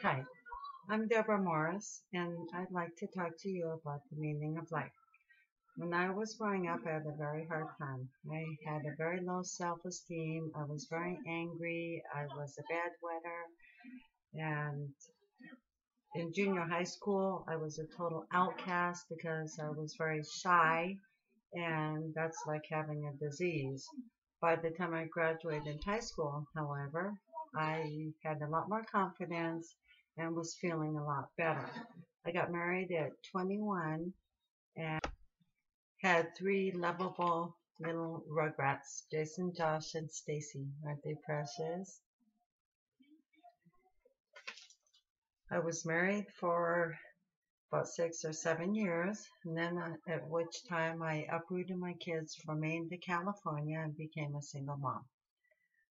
Hi, I'm Deborah Morris, and I'd like to talk to you about the meaning of life. When I was growing up, I had a very hard time. I had a very low self-esteem. I was very angry. I was a bedwetter. And in junior high school, I was a total outcast because I was very shy, and that's like having a disease. By the time I graduated high school, however, I had a lot more confidence and was feeling a lot better. I got married at 21 and had three lovable little rugrats, Jason, Josh, and Stacy. Aren't they precious? I was married for about 6 or 7 years, and then at which time I uprooted my kids from Maine to California and became a single mom.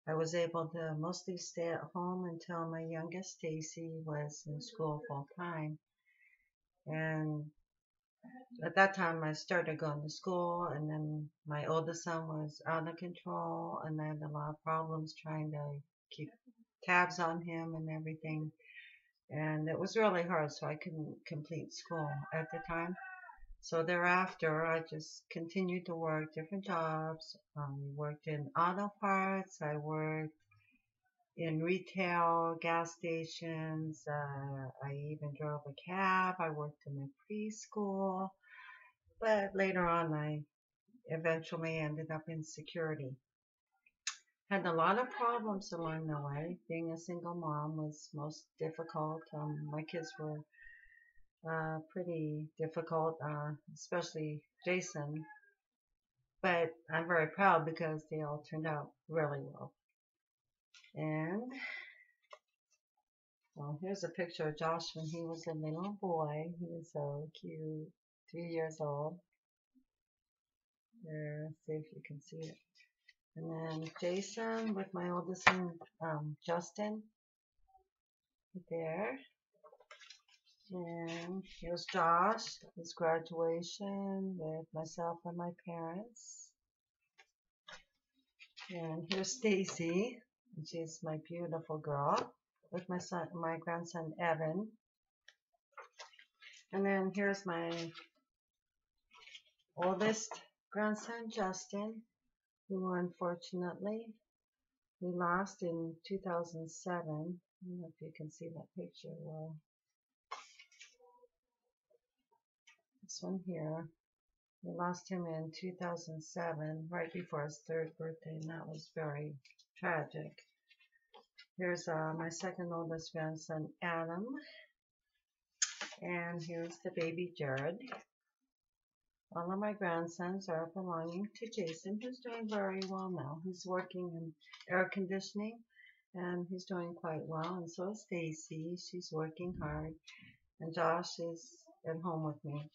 I was able to mostly stay at home until my youngest Stacy was in school full time. And at that time I started going to school, and then my oldest son was out of control, and I had a lot of problems trying to keep tabs on him and everything. And it was really hard, so I couldn't complete school at the time. So thereafter, I just continued to work different jobs. Worked in auto parts. I worked in retail, gas stations. I even drove a cab. I worked in a preschool. But later on, I eventually ended up in security. Had a lot of problems along the way. Being a single mom was most difficult. My kids were pretty difficult, especially Jason. But I'm very proud because they all turned out really well. And well, here's a picture of Josh when he was a little boy. He was so cute, 3 years old. There, see if you can see it. And then Jason with my oldest son, Justin, right there. And here's Josh, his graduation with myself and my parents. And here's Stacy, and she's my beautiful girl with my grandson Evan. And then here's my oldest grandson Justin, who unfortunately we lost in 2007. I don't know if you can see that picture well. This one here. We lost him in 2007, right before his third birthday, and that was very tragic. Here's my second oldest grandson, Adam, and here's the baby, Jared. All of my grandsons are belonging to Jason, who's doing very well now. He's working in air conditioning, and he's doing quite well, and so is Stacy. She's working hard, and Josh is at home with me.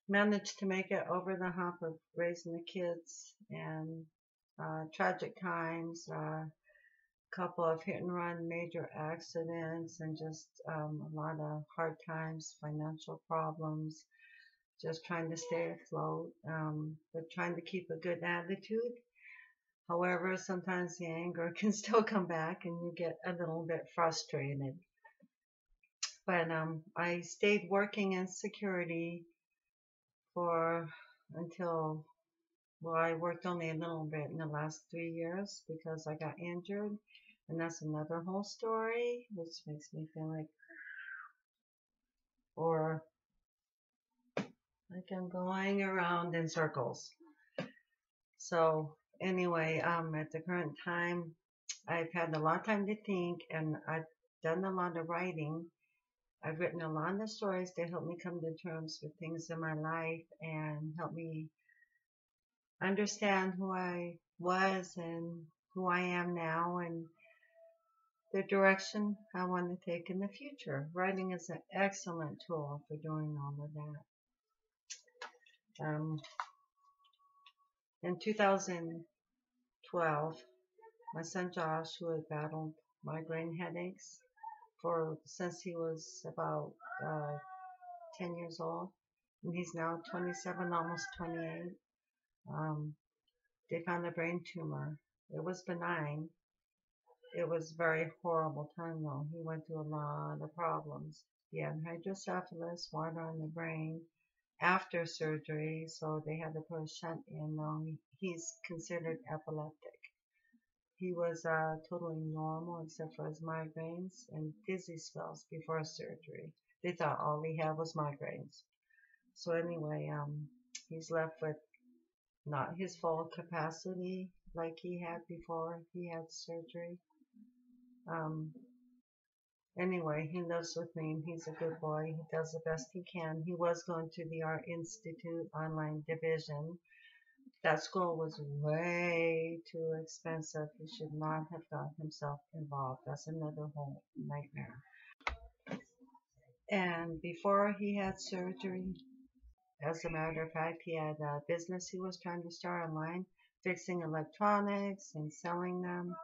Managed to make it over the hump of raising the kids, and tragic times, couple of hit and run major accidents, and just a lot of hard times, financial problems, just trying to stay afloat, but trying to keep a good attitude. However, sometimes the anger can still come back and you get a little bit frustrated. But I stayed working in security for until, well, I worked only a little bit in the last 3 years because I got injured. And that's another whole story, which makes me feel like I'm going around in circles. So anyway, at the current time, I've had a lot of time to think, and I've done a lot of writing. I've written a lot of stories to help me come to terms with things in my life and help me understand who I was and who I am now, and the direction I want to take in the future. Writing is an excellent tool for doing all of that. In 2012, my son Josh, who had battled migraine headaches since he was about 10 years old, and he's now 27, almost 28. They found a brain tumor. It was benign. It was very horrible time though. He went through a lot of problems. He had hydrocephalus, water on the brain after surgery, so they had to put a shunt in. Now he's considered epileptic. He was totally normal except for his migraines and dizzy spells before surgery. They thought all he had was migraines. So anyway, he's left with not his full capacity like he had before he had surgery. Um, anyway, he lives with me. He's a good boy. He does the best he can. He was going to the Art Institute online division. That school was way too expensive. He should not have got himself involved. That's another whole nightmare. And before he had surgery, as a matter of fact, he had a business he was trying to start online, fixing electronics and selling them,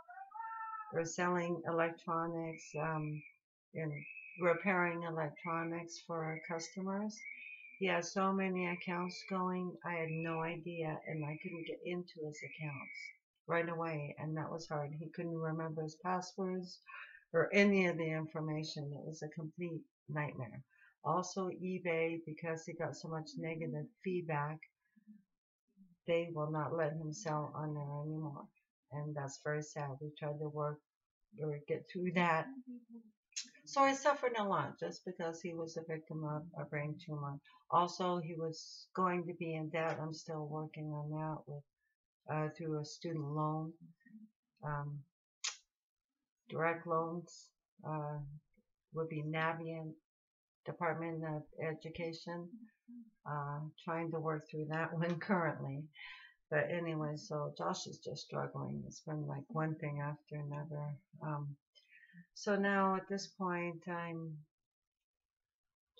or selling electronics and repairing electronics for customers. He had so many accounts going, I had no idea, and I couldn't get into his accounts right away, and that was hard. He couldn't remember his passwords or any of the information. It was a complete nightmare. Also, eBay, because he got so much negative feedback, they will not let him sell on there anymore. And that's very sad. We tried to work or get through that. So I suffered a lot just because he was a victim of a brain tumor. Also, he was going to be in debt. I'm still working on that with through a student loan, um, direct loans uh, would be Navient Department of Education. Trying to work through that one currently. But anyway, so Josh is just struggling. It's been like one thing after another. So now at this point, I'm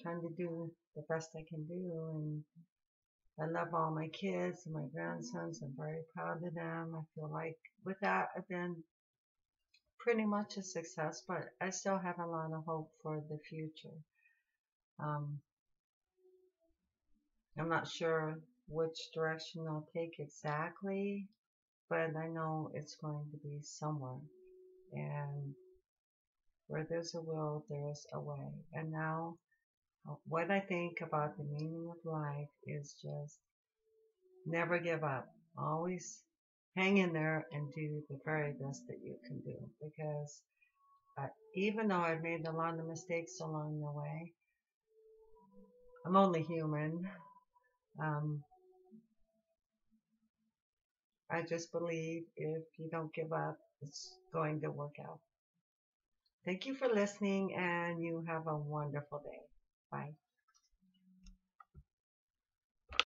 trying to do the best I can do, and I love all my kids and my grandsons. I'm very proud of them. I feel like with that, I've been pretty much a success, but I still have a lot of hope for the future. Um, I'm not sure which direction I'll take exactly, but I know it's going to be somewhere. And where there's a will, there's a way. And now, what I think about the meaning of life is just never give up. Always hang in there and do the very best that you can do. Because even though I've made a lot of mistakes along the way, I'm only human. Um, I just believe if you don't give up, it's going to work out. Thank you for listening, and you have a wonderful day. Bye.